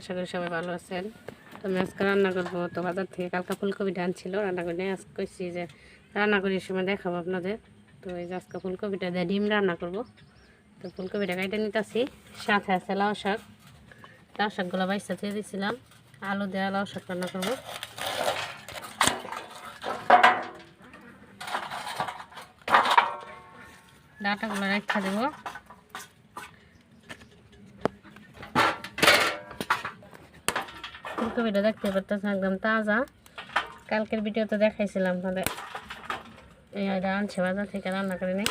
আশা করি সবাই ভালো আছেন। তো আমি আজকে রান্না করবো। তো বাজার থেকে কালকা ফুলকপিটা আনছিল, রান্না করে নিয়ে আজকে কইছি যে রান্না করার সময় দেখাবো আপনাদের। তো এই যে আজকে ফুলকপিটা দিয়ে ডিম রান্না করব। তো ফুলকপিটা কাইটে নিতেছি, সাথে আছে লাউ শাক। লাউ শাকগুলো বাইসা দিয়ে দিয়েছিলাম, আলু দেওয়া লাউ শাক রান্না করবো। ডাটাগুলো রেখে দেবো। ফুলকপিটা দেখতে পারতেছেন একদম তাজা, কালকের ভিডিওতে দেখাইছিলাম। তাহলে এই আনছে বাজার থেকে, রান্না করে নিই।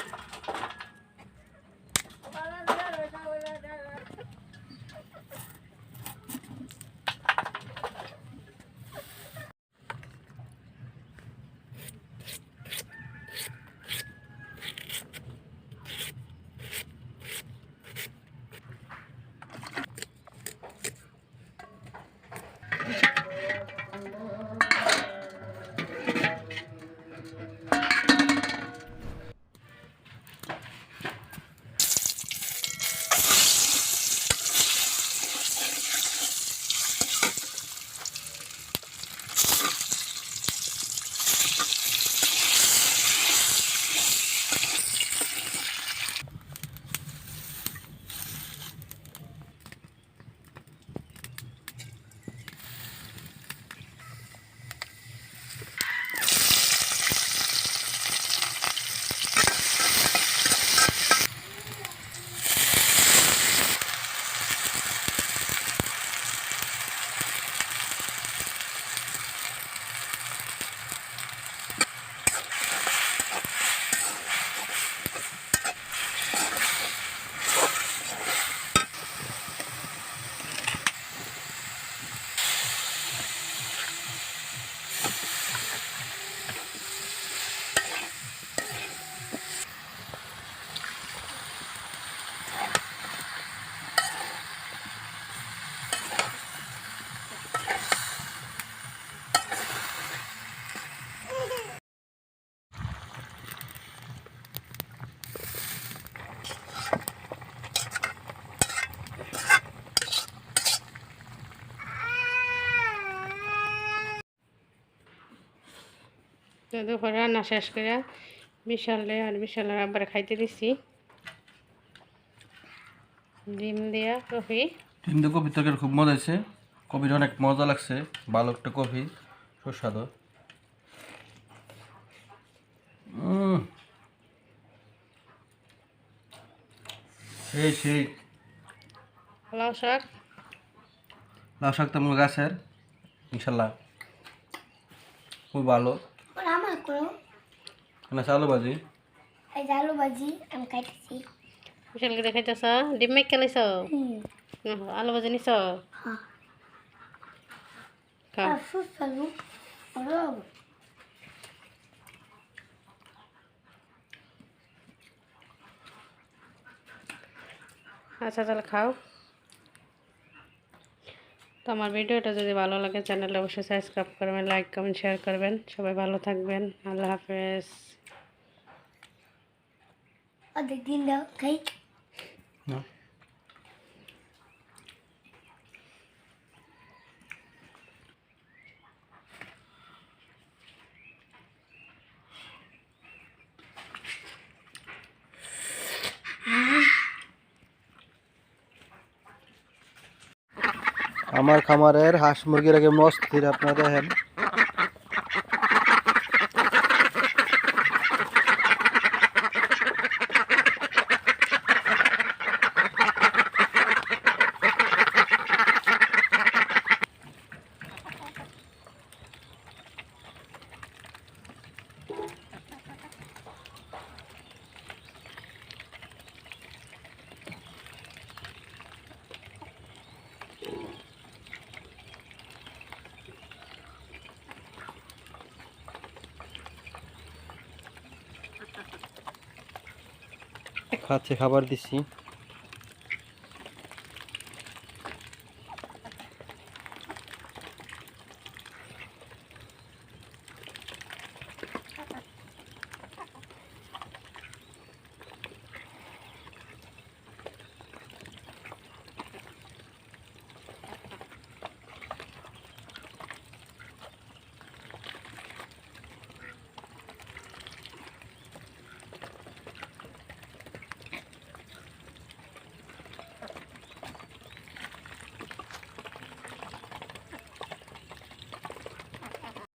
দুপুর রান্না শেষ করে বিশালে আর বিশালের আবার খাইতে দিছি ডিম দিয়া কফি। ডিম দিয়ে কফি তরকারি খুব মজা হয়েছে, কফিটা অনেক মজা লাগছে, ভালো একটা কফি, সুস্বাদু। সেই সেই লাউ শাক, লাউ শাক তো আমার গাছের, ইনশাল্লাহ খুব ভালো। আলু ভাজি, আলু ভাজি আমি খাইতেছি। বিশালকে দেখাইতেছ ডিম মেক খেলাইছ, আলু ভাজি নিছ, খাও। আচ্ছা তাহলে খাও। তো আমার ভিডিওটা যদি ভালো লাগে চ্যানেলে অবশ্যই সাবস্ক্রাইব করবেন, লাইক কমেন্ট শেয়ার করবেন। সবাই ভালো থাকবেন, আল্লাহ হাফেজ। অর্ধেক দিন দাও খাই। আমার খামারের হাঁস মুরগির আগে মস্তির আপনারা দেখেন। খাচ্ছে, খাবার দিচ্ছি।